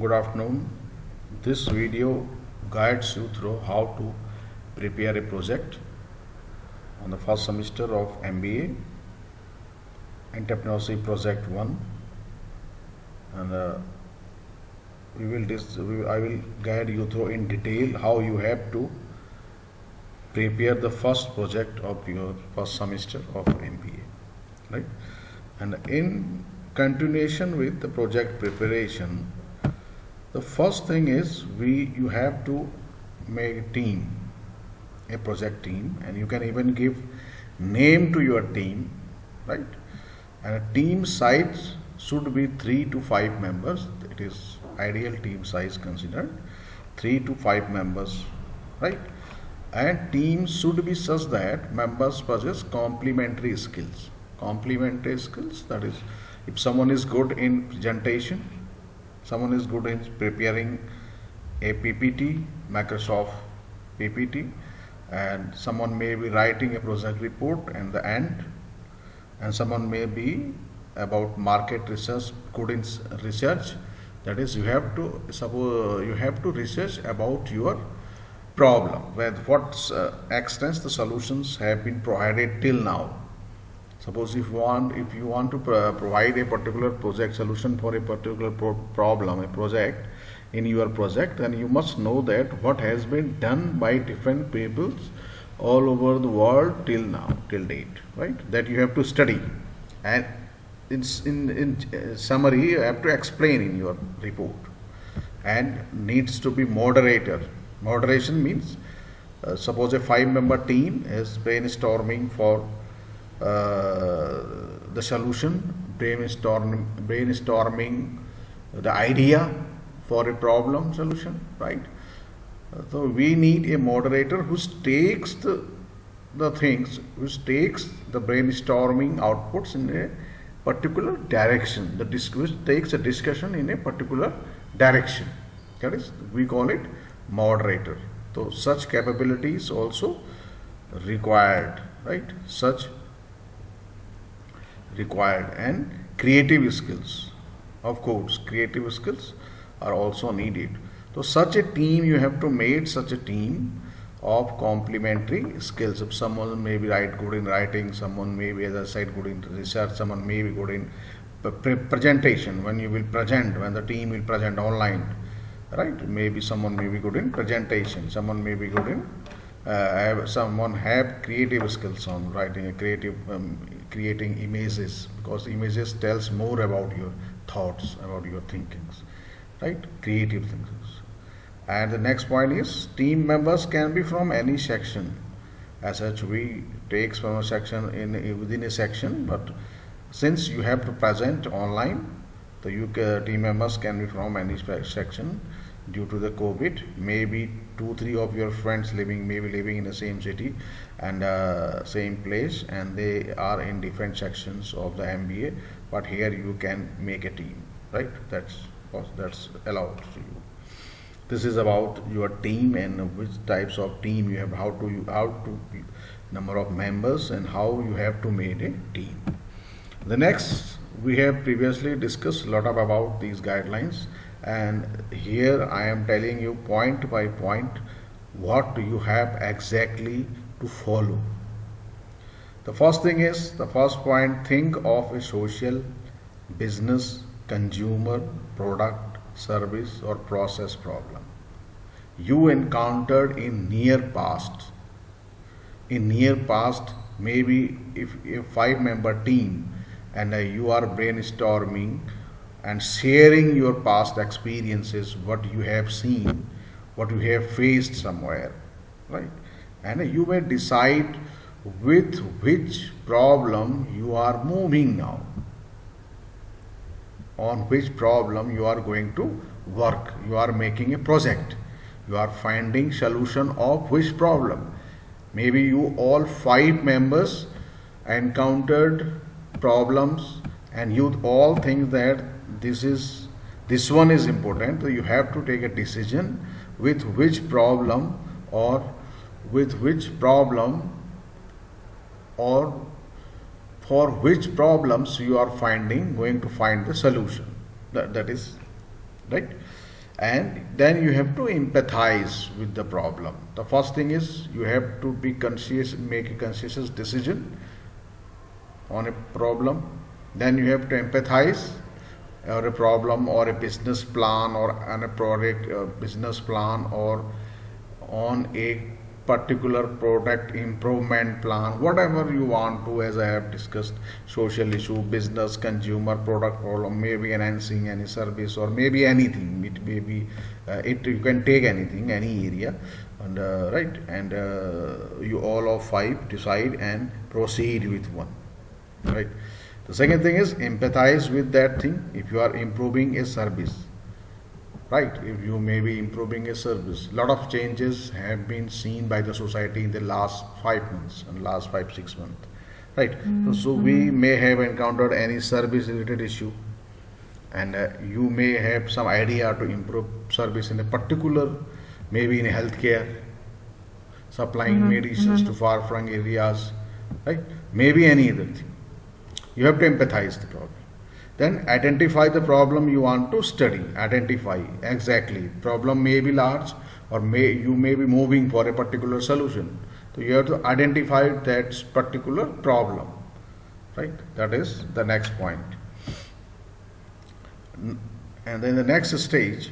Good afternoon. This video guides you through how to prepare a project on the first semester of MBA Entrepreneurship Project 1, and I will guide you through in detail how you have to prepare the first project of your first semester of MBA, right? And in continuation with the project preparation, the first thing is you have to make a project team, and you can even give name to your team, right? And a team size should be 3 to 5 members. It is ideal team size considered 3 to 5 members, right? And teams should be such that members possess complementary skills. Complementary skills, that is, if someone is good in presentation, someone is good in preparing a PPT, Microsoft PPT, and someone may be writing a project report at the end, and someone may be about market research, good in research. That is, you have to research about your problem, where what extent the solutions have been provided till now. Suppose if you want to provide a particular project solution for a particular problem, a project in your project, then you must know that what has been done by different peoples all over the world till now, till date, right? That you have to study, and it's in summary you have to explain in your report, and needs to be moderator. Moderation means suppose a 5-member team is brainstorming for the solution, brainstorming the idea for a problem solution, right? So we need a moderator who takes the things, who takes the brainstorming outputs in a particular direction, which takes a discussion in a particular direction. That is, we call it moderator. So such capabilities also required, right? Such required, and creative skills, of course creative skills are also needed. So such a team, you have to make such a team of complementary skills. If someone may be good in writing, someone may be, as I said, good in research, someone may be good in presentation, when the team will present online, right? Maybe someone may be good in presentation, someone may be good in someone have creative skills on writing a creating images, because images tells more about your thoughts, about your thinkings, right? Creative things. And the next point is team members can be from any section. As such, we takes from a section within a section, but since you have to present online, the team members can be from any section. Due to the COVID, maybe 2-3 of your friends may be living in the same city and same place, and they are in different sections of the MBA, but here you can make a team, right? That's allowed to you. This is about your team and which types of team you have, how to number of members, and how you have to make a team. The next, we have previously discussed a lot about these guidelines, and here I am telling you point by point what you have exactly to follow. The first thing is, the first point, think of a social, business, consumer, product, service or process problem you encountered in near past. In near past, maybe if a 5-member team, and you are brainstorming and sharing your past experiences, what you have seen, what you have faced somewhere, right? And you may decide with which problem you are moving now, on which problem you are going to work. You are making a project, you are finding solution of which problem. Maybe you all 5 members encountered problems, and you all think that this one is important, so you have to take a decision with which problem or for which problems you are going to find the solution. That is right? And then you have to empathize with the problem. The first thing is you have to be conscious, make a conscious decision on a problem. Then you have to empathize or a problem or a business plan or on a product business plan or on a particular product improvement plan, whatever you want to, as I have discussed, social issue, business, consumer, product problem, maybe enhancing any service or maybe anything. It may be you can take anything, any area, and right, and you all of five decide and proceed with one, right? The second thing is empathize with that thing. If you are improving a service, right, if you may be improving a service, lot of changes have been seen by the society in the last 5 months and last 5 6 months, right? So we may have encountered any service related issue, and you may have some idea to improve service in a particular, maybe in healthcare, supplying medicines to far flung areas, right? Maybe any other thing. You have to empathize the problem. Then identify the problem you want to study. Identify exactly. Problem may be large, or you may be moving for a particular solution. So you have to identify that particular problem, right? That is the next point. And then the next stage,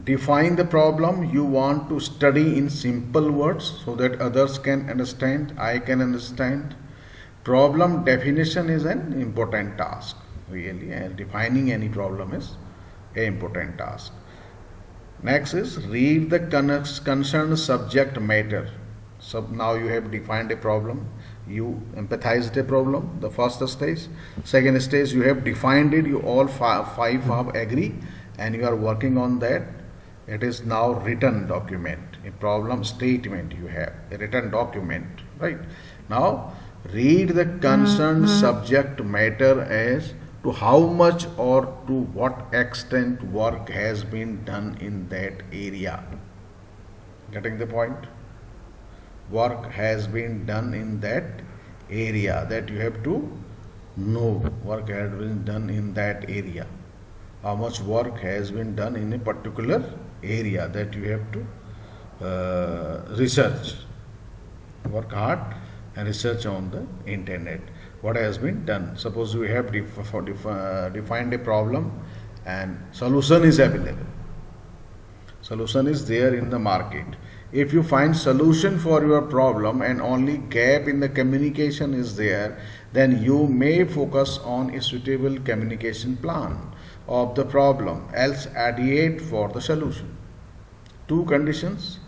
define the problem you want to study in simple words so that others can understand, I can understand. Problem definition is an important task, really, and defining any problem is an important task. Next is read the concerned subject matter. So now you have defined a problem, you empathized a problem, the first stage. Second stage, you have defined it, you all five have agree, and you are working on that. It is now written document, a problem statement you have, a written document, right? Now read the concerned subject matter as to how much or to what extent work has been done in that area. Getting the point? Work has been done in that area, that you have to know. Work has been done in that area. How much work has been done in a particular area, that you have to research. Work hard and research on the internet what has been done. Suppose we have defined a problem and solution is available, solution is there in the market. If you find solution for your problem and only gap in the communication is there, then you may focus on a suitable communication plan of the problem, else ideate for the solution. Two conditions: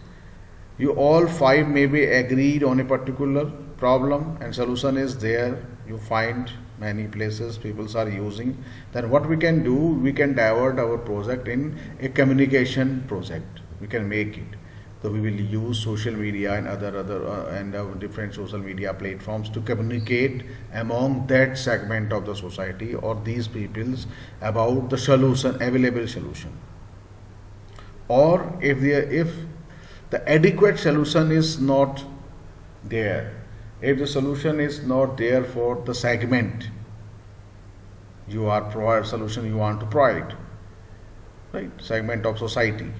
you all five may be agreed on a particular problem and solution is there, you find many places people are using, then what we can do, we can divert our project in a communication project, we can make it. So we will use social media and other different social media platforms to communicate among that segment of the society or these peoples about the solution, available solution. Or if the adequate solution is not there, if the solution is not there for the segment you are provide solution you want to provide, right, segment of society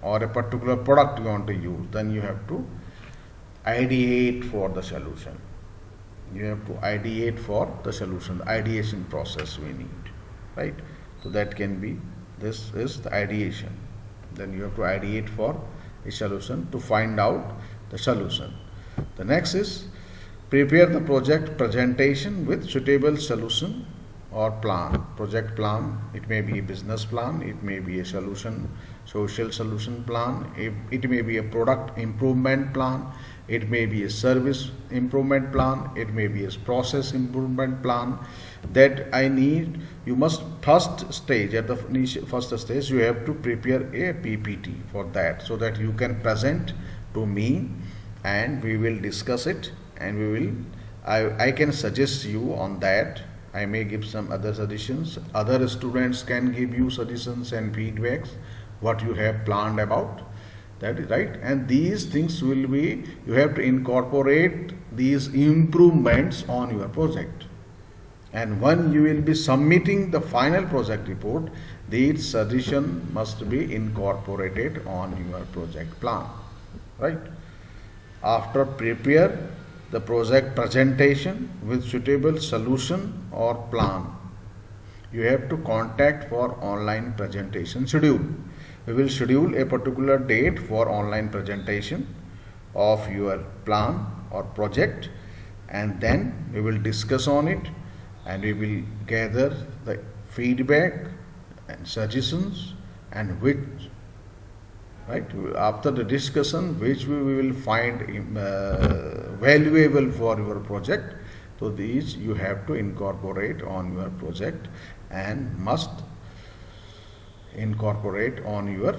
or a particular product you want to use, then you have to ideate for the solution. You have to ideate for the solution, the ideation process we need, right? So that can be, this is the ideation. Then you have to ideate for a solution to find out the solution. The next is prepare the project presentation with suitable solution or plan. Project plan, it may be a business plan, it may be a solution, social solution plan, it may be a product improvement plan, it may be a service improvement plan, it may be a process improvement plan. That I need, you must first stage, at the first stage you have to prepare a PPT for that, so that you can present to me and we will discuss it, and we will, I can suggest you on that. I may give some other suggestions, other students can give you suggestions and feedbacks what you have planned about, that is right. And these things will be, you have to incorporate these improvements on your project, and when you will be submitting the final project report, these suggestion must be incorporated on your project plan, right? After prepare the project presentation with suitable solution or plan, you have to contact for online presentation schedule. We will schedule a particular date for online presentation of your plan or project, and then we will discuss on it, and we will gather the feedback and suggestions, and which, right, after the discussion, which we will find valuable for your project. So these you have to incorporate on your project and must incorporate on your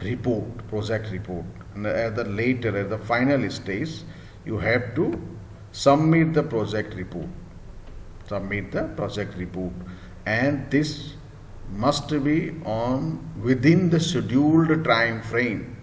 report, project report. And at the final stage, you have to submit the project report. Submit the project report, and this must be on within the scheduled time frame.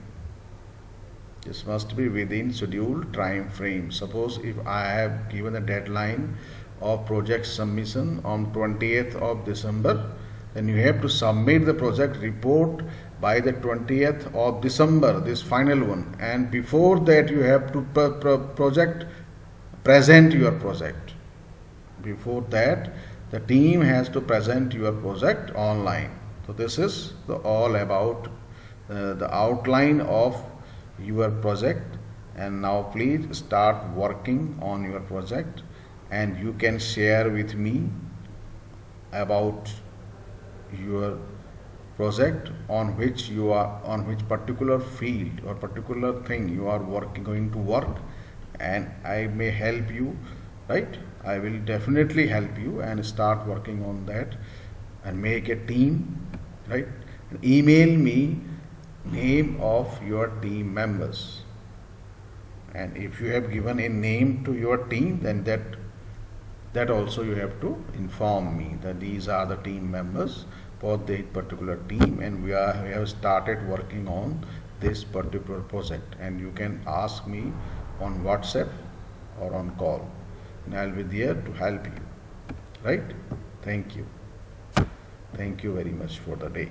This must be within scheduled time frame. Suppose if I have given a deadline of project submission on 20th of December, then you have to submit the project report by the 20th of December, this final one. And before that, you have to present your project. Before that, the team has to present your project online. So this is all about the outline of your project. And now please start working on your project, and you can share with me about your project on which particular field or particular thing you are going to work, and I may help you, right? I will definitely help you and start working on that and make a team, right? Email me name of your team members, and if you have given a name to your team, then that also you have to inform me that these are the team members for the particular team, and we have started working on this particular project. And you can ask me on WhatsApp or on call, and I'll be there to help you, right? Thank you very much for the day.